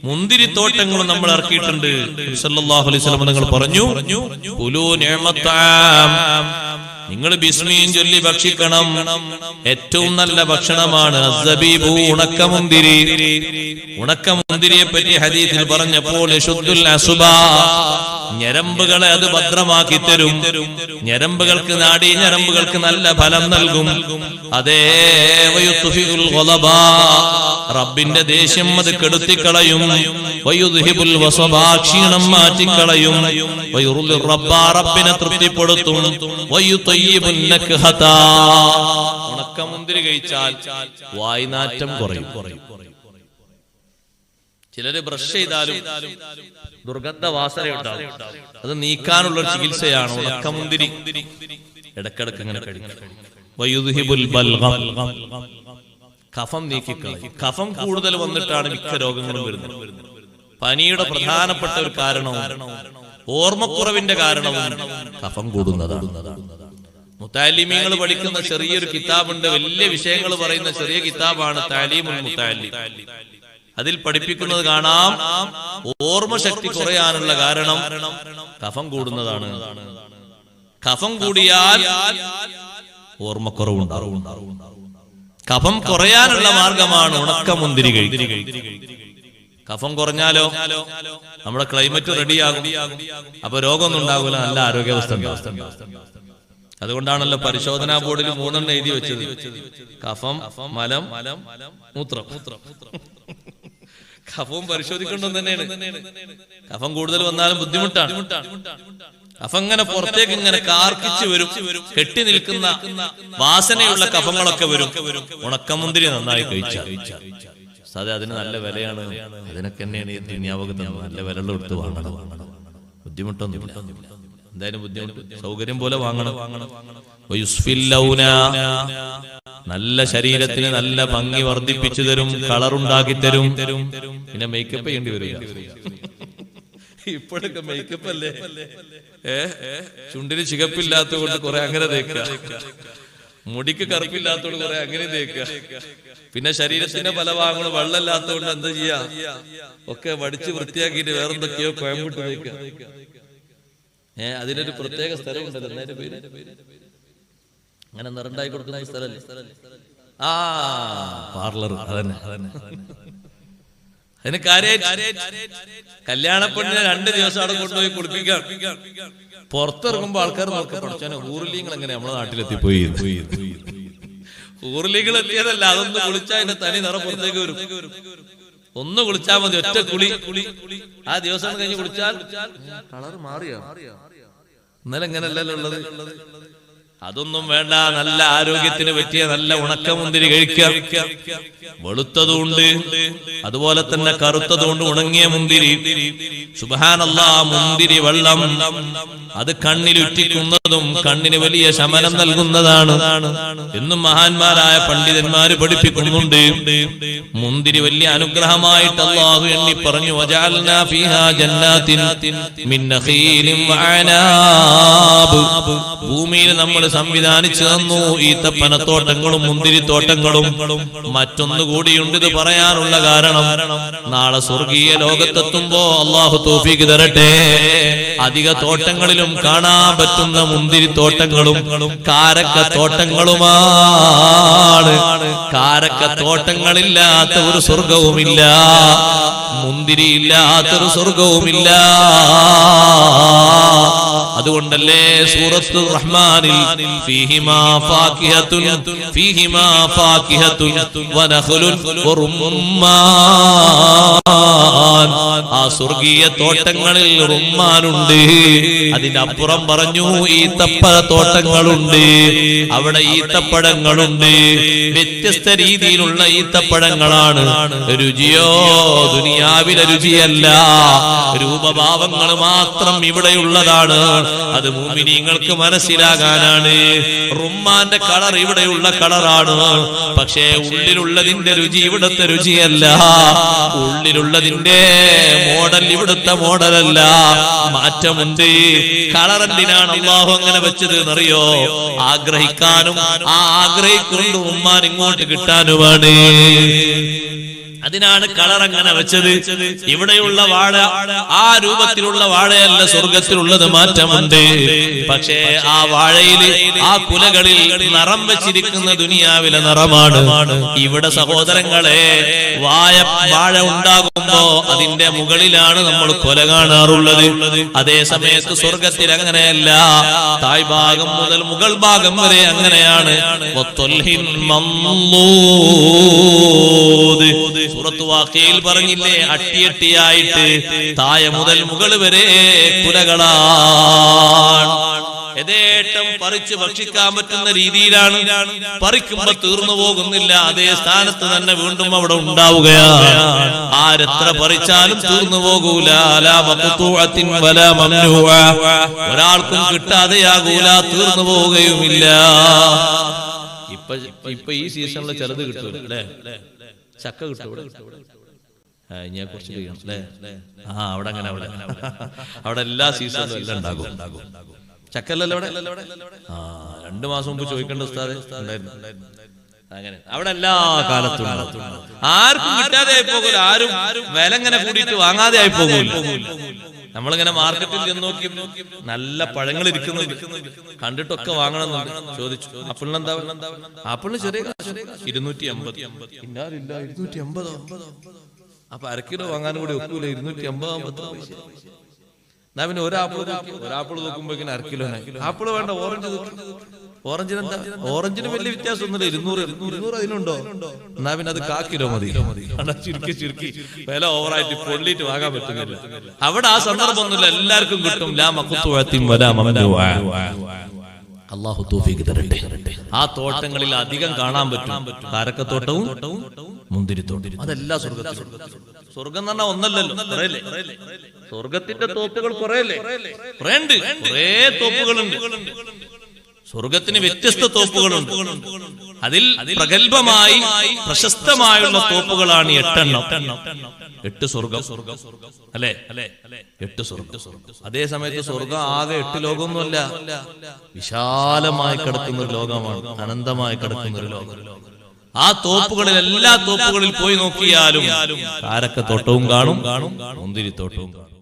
മുന്തിരിത്തോട്ടങ്ങളും നമ്മൾ ഇറക്കിയിട്ടുണ്ട്. സല്ലല്ലാഹു അലൈഹി വസല്ലം നിങ്ങൾ പറഞ്ഞു, കുലൂ നിഅമത്താം, നിങ്ങൾ ബിസ്മിൻ ചൊല്ലി ഭക്ഷിക്കണം. ഏറ്റവും നല്ല ഭക്ഷണമാണ് അസ്സബീബു, ഉണക്കമുന്തിരി. ഉണക്കമുന്തിരിയെ പറ്റി ഹദീസിൽ പറഞ്ഞപ്പോൾ യശുദ്ദുൽ അസുബാ, ഞരമ്പുകളെ അത് ഭദ്രമാക്കി തരും. ഞരമ്പുകൾക്ക്, നാഡീ ഞരമ്പുകൾക്ക് നല്ല ഫലം നൽകും. അതേ വയുത്ഫിഉൽ ഗളബാ, റബ്ബിന്റെ ദേഷ്യം അത് കെടുത്തിക്കളയും. വയുദ്ഹിബുൽ വസബാ, ക്ഷീണം മാറ്റിക്കളയും. വയുറുൽ റബ്ബാ, റബ്ബിനെ തൃപ്തിപ്പെടുത്തും. വയുതയ്യിബുൻ നക്ഹതാ, ഉണക്കമുന്തിരി കഴിച്ചാൽ വായ്നാറ്റം കുറയും. ചിലര് ബ്രഷ് ചെയ്താലും ദുർഗന്ധ വാസനയുണ്ടാവും. അത് നീക്കാനുള്ള ഒരു ചികിത്സയാണ് ഉണക്കമുന്തിരി. ഇടക്കിടക്ക് ഇങ്ങനെ കഴിക്കും. വയുദ്ഹിബുൽ ബൽഗം, കഫം നീക്കിക്കളയും. കഫം കൂടുതൽ വന്നിട്ടാണ് മിക്ക രോഗങ്ങളും വരുന്നത്. പനിയുടെ പ്രധാനപ്പെട്ട ഒരു കാരണവും ഓർമ്മക്കുറവിന്റെ കാരണവും കഫം കൂടുന്നതാണ്. മുതഅല്ലിമീങ്ങൾ പഠിക്കുന്ന ചെറിയൊരു കിതാബുണ്ട്, വലിയ വിഷയങ്ങൾ പറയുന്ന ചെറിയ കിതാബാണ് തഅലീമുൽ മുതഅല്ലിം. അതിൽ പഠിപ്പിക്കുന്നത് കാണാം, ഓർമ്മശക്തി കുറയാനുള്ള കാരണം കഫം കൂടുന്നതാണ്. കഫം കൂടിയാൽ ഓർമ്മക്കുറവുണ്ടാവും. കഫം കുറയാനുള്ള മാർഗമാണ് ഉണക്കമുന്തിരി കഴിക്കുക. കഫം കുറഞ്ഞാലോ നമ്മുടെ ക്ലൈമറ്റ് റെഡിയാകും. അപ്പൊ രോഗമൊന്നും ഉണ്ടാകില്ല, നല്ല ആരോഗ്യാവസ്ഥ ഉണ്ടാവും. അതുകൊണ്ടാണല്ലോ പരിശോധനാ ബോർഡിൽ 3 എഴുതി വെച്ചത്: കഫം, മലം, മൂത്രം. കഫവും പരിശോധിക്കേണ്ടത് തന്നെയാണ്. കഫം കൂടുതൽ വന്നാലും ബുദ്ധിമുട്ടാണ്. കഫം ഇങ്ങനെ പുറത്തേക്ക് ഇങ്ങനെ കാർക്കിച്ചു വരും. കെട്ടി നിൽക്കുന്ന വാസനയുള്ള കഫങ്ങളൊക്കെ വരും. ഉണക്കമുന്തിരി നന്നായി കഴിച്ചാൽ സാധേ അതിന് നല്ല വിലയാണ്. അതിനൊക്കെ തന്നെയാണ് ഈ ദുനിയാവകത്ത് നല്ല വിലയുള്ള എടുത്ത് വാങ്ങണം. ബുദ്ധിമുട്ടൊന്നുമില്ല. എന്തായാലും ബുദ്ധിമുട്ട് സൗകര്യം പോലെ വാങ്ങണം. നല്ല ശരീരത്തിന് നല്ല ഭംഗി വർദ്ധിപ്പിച്ചു തരും, കളറുണ്ടാക്കി തരും. പിന്നെ മേക്കപ്പ് ചെയ്യേണ്ടി വരും. ഇപ്പോഴൊക്കെ മേക്കപ്പ് അല്ലേ. ചുണ്ടിന് ചികപ്പില്ലാത്തത് കൊണ്ട് കുറെ അങ്ങനെ തേക്കുക, മുടിക്ക് കറുപ്പില്ലാത്തതുകൊണ്ട് കുറെ അങ്ങനെ തേക്കുക. പിന്നെ ശരീരത്തിന്റെ പല ഭാഗങ്ങളും വെള്ളമില്ലാത്തതുകൊണ്ട് എന്താ ചെയ്യാ, ഒക്കെ വടിച്ച് വൃത്തിയാക്കിയിട്ട് വേറെന്തൊക്കെയോ കോയമ്പിട്ട് തേക്കുക. അതിനൊരു പ്രത്യേക സ്ഥലമുണ്ടല്ലോ, എന്നതിന്റെ പേര് അങ്ങനെ നിറണ്ടായി കൊടുക്കുന്ന സ്ഥലല്ലേ, പാർലർ. അതന്നെ അതിന് കല്യാണ പെണ്ണിനെ 2 ദിവസം അവിടെ കൊണ്ടുപോയി കുളിപ്പിക്കാം. പുറത്തിറങ്ങുമ്പോ ആൾക്കാർ നോക്കി പഠിച്ചാൽ ഊർലീങ്ങൾ എങ്ങനെ നമ്മുടെ നാട്ടിലെത്തിപ്പോയി. ഊർലീങ്ങൾ എത്തിയതല്ല, അതൊന്ന് കുളിച്ചാൽ അതിന്റെ തനി നിറം പുറത്തേക്ക് വരും. ഒന്ന് കുളിച്ചാൽ മതി, ഒറ്റ കുളി. ആ ദിവസം കഴിഞ്ഞ് കുളിച്ചാൽ കളർ മാറിയോ? ഇന്നലെ എങ്ങനെയല്ലല്ലോ ഉള്ളത്. അതൊന്നും വേണ്ട. നല്ല ആരോഗ്യത്തിന് പറ്റിയ നല്ല ഉണക്കമുന്തിരി കഴിക്കുക. വെളുത്തതുണ്ട്, അതുപോലെ തന്നെ കറുത്തതുണ്ട്, ഉണങ്ങിയ മുന്തിരി. സുബ്ഹാനല്ലാഹ്, മുന്തിരി വെള്ളം അത് കണ്ണിലുറ്റിക്കുന്നതും കണ്ണിന് വലിയ ശമനം നൽകുന്നതാണ് എന്നും മഹാന്മാരായ പണ്ഡിതന്മാര് പഠിപ്പിക്കുന്നുണ്ട്. മുന്തിരി വലിയ അനുഗ്രഹമായിട്ട് അല്ലാഹു എണ്ണി പറഞ്ഞു: വജഅൽനാ ഫീഹാ ജന്നാത്തിൻ മിൻ നഖീലിൻ വഅനാബ്. ഭൂമിയിൽ നമ്മൾ സംവിധാനിച്ചു തന്നു ഈത്തപ്പനത്തോട്ടങ്ങളും മുന്തിരിത്തോട്ടങ്ങളും. മറ്റൊന്നുകൂടിയുണ്ട് ഇത് പറയാനുള്ള കാരണം, നാളെ സ്വർഗീയ ലോകത്തെത്തുമ്പോ അല്ലാഹു തൗഫീഖ് തരട്ടെ, അധിക തോട്ടങ്ങളിലും കാണാൻ പറ്റുന്ന മുന്തിരിത്തോട്ടങ്ങളും കാരക്കത്തോട്ടങ്ങളുമാണ്. കാരക്കത്തോട്ടങ്ങളില്ലാത്ത ഒരു സ്വർഗവുമില്ല, മുന്തിരി ഇല്ലാത്തൊരു സ്വർഗവുമില്ല. അതുകൊണ്ടല്ലേ സൂറത്തുർ റഹ്മാനിൽ ഫീഹിമാ ഫാകിഹത്തുൻ വനഖ്ലുൻ വറുമ്മാൻ, ആ സ്വർഗീയ തോട്ടങ്ങളിൽ റുമ്മാനുണ്ട്. അതിനപ്പുറം പറഞ്ഞു ഈത്തപ്പഴത്തോട്ടങ്ങളുണ്ട്, അവിടെ ഈത്തപ്പഴങ്ങളുണ്ട്. വ്യത്യസ്ത രീതിയിലുള്ള ഈത്തപ്പഴങ്ങളാണ്. രുചിയോ ദുനിയാവിലെ രുചിയല്ല, രൂപഭാവങ്ങൾ മാത്രം ഇവിടെയുള്ളതാണ്. അത് മുഅ്മിനീങ്ങൾക്ക് മനസ്സിലാകാനാണ്. റുമ്മാന്റെ കളർ ഇവിടെയുള്ള കളറാണ്, പക്ഷേ ഉള്ളിലുള്ളതിന്റെ രുചി ഇവിടത്തെ രുചിയല്ല. ഉള്ളിലുള്ളതിന്റെ മോഡൽ ഇവിടുത്തെ മോഡലല്ല, മാറ്റമുണ്ട്. കളർ എന്തിനാണ് അല്ലാഹു അങ്ങനെ വെച്ചത് എന്നറിയോ? ആഗ്രഹിക്കാനും ആ ആഗ്രഹിക്കൊണ്ട് ഉമ്മാൻ ഇങ്ങോട്ട് കിട്ടാനുമാണ്. അതിനാണ് കളർ അങ്ങനെ വെച്ചത്. ഇവിടെയുള്ള വാഴ ആ രൂപത്തിലുള്ള വാഴയല്ല, സ്വർഗത്തിലുള്ളത് മാറ്റമുണ്ട്. പക്ഷേ ആ വാഴയിൽ ആ കുലകളിൽ നിറം വെച്ചിരിക്കുന്ന ദുനിയാവിലെ നിറമാണ്. ഇവിടെ സഹോദരങ്ങളെ വാഴ ഉണ്ടാകുമ്പോ അതിന്റെ മുകളിലാണ് നമ്മൾ കൊല കാണാറുള്ളത്. അതേ സമയത്ത് സ്വർഗത്തിൽ അങ്ങനെയല്ല. താഴ്ഭാഗം മുതൽ മുകൾ ഭാഗം വരെ അങ്ങനെയാണ്. സൂറത്ത് വാഖിയയിൽ പറഞ്ഞില്ലേ, അട്ടിയട്ടിയായിട്ട് താഴെ മുതൽ മുകൾ വരെ കുലകളാണ്. യഥേഷ്ടം പറിച്ച് ഭക്ഷിക്കാൻ പറ്റുന്ന രീതിയിലാണ്. പറിക്കുമ്പോ തീർന്നു പോകുന്നില്ല, അതേ സ്ഥാനത്ത് തന്നെ വീണ്ടും അവിടെ ഉണ്ടാവുകയാണ്. ആരെത്ര പറിച്ചാലും തീർന്നു പോകൂല. ഒരാൾക്കും കിട്ടാതെയാകൂല, തീർന്നു പോവുകയുമില്ല. ഇപ്പൊ ഈ സീസണിൽ ചിലത് കിട്ടൂല അല്ലേ? ചക്ക കിട്ടും ഞാൻ കുറച്ച് കഴിയണം അല്ലേ? അവിടെ അങ്ങനെ അവിടെ എല്ലാ സീസണിലും എല്ലാം ഉണ്ടാകും. ചക്കല്ലല്ലോ അവിടെ? 2 മാസം മുമ്പ് ചോദിക്കേണ്ട ഉസ്താദേ ഉണ്ടായിരുന്നു. അങ്ങനെ അവിടെ എല്ലാ കാലത്തും ആർക്കും കിട്ടാതെ ആയി പോകൂല. ആരും വില ഇങ്ങനെ കൂടിയിട്ട് വാങ്ങാതെ ആയി പോകൂല. നമ്മളിങ്ങനെ മാർക്കറ്റിൽ ചെന്ന് നോക്കി നല്ല പഴങ്ങൾ ഇരിക്കുന്നുണ്ട്, കണ്ടിട്ടൊക്കെ വാങ്ങണമെന്നുണ്ട്. ചോദിച്ചു ആപ്പിളിനെന്താ? ആപ്പിളിന് ചെറിയ 250. അപ്പൊ 1 കിലോ വാങ്ങാനും കൂടി ഒക്കൂല. 250 എന്നാ പിന്നെ ഒരാപ്പിൾ നോക്കുമ്പോ 1 കിലോ ആപ്പിള് വേണ്ട. ഓറഞ്ചിനെന്താ? ഓറഞ്ചിന് വലിയ വ്യത്യാസമൊന്നുമില്ല. 200 അതിനുണ്ടോ? എന്നാ പിന്നെ അത് 1/4 കിലോ മതി. ചുരുക്കി വില ഓവറായിട്ട് പൊള്ളിയിട്ട് വാങ്ങാൻ പറ്റുന്നില്ല. അവിടെ ആ സന്ദർഭമൊന്നുമില്ല, എല്ലാവർക്കും കിട്ടും. അല്ലാഹു തൗഫീഖ് തരട്ടെ. ആ തോട്ടങ്ങളിൽ അധികം കാണാൻ പറ്റും. കാരക്കത്തോട്ടവും മുന്തിരിത്തോട്ടവും. അതെല്ലാ സ്വർഗത്തിലും. സ്വർഗം എന്ന് പറഞ്ഞാൽ ഒന്നല്ലല്ലോ, കുറേയല്ലേ? സ്വർഗത്തിന്റെ തോപ്പുകൾ കുറേയല്ലേ? കുറേ തോപ്പുകളുണ്ട്. സ്വർഗത്തിന് വ്യത്യസ്ത തോപ്പുകളുണ്ട്. അതിൽ പ്രഗത്ഭമായി പ്രശസ്തമായുള്ള തോപ്പുകളാണ് 8 എണ്ണം. 8 സ്വർഗം അല്ലേ? 8 സ്വർഗം. അതേ സമയത്ത് സ്വർഗം ആകെ 8 ലോകമൊന്നുമല്ല, വിശാലമായി കിടക്കുന്ന ഒരു ലോകമാണ്, അനന്തമായി കിടക്കുന്ന ഒരു ലോകം. ആ തോപ്പുകളിൽ എല്ലാ തോപ്പുകളിൽ പോയി നോക്കിയാലും കാരക്കത്തോട്ടവും കാണും, മുന്തിരിത്തോട്ടവും കാണും.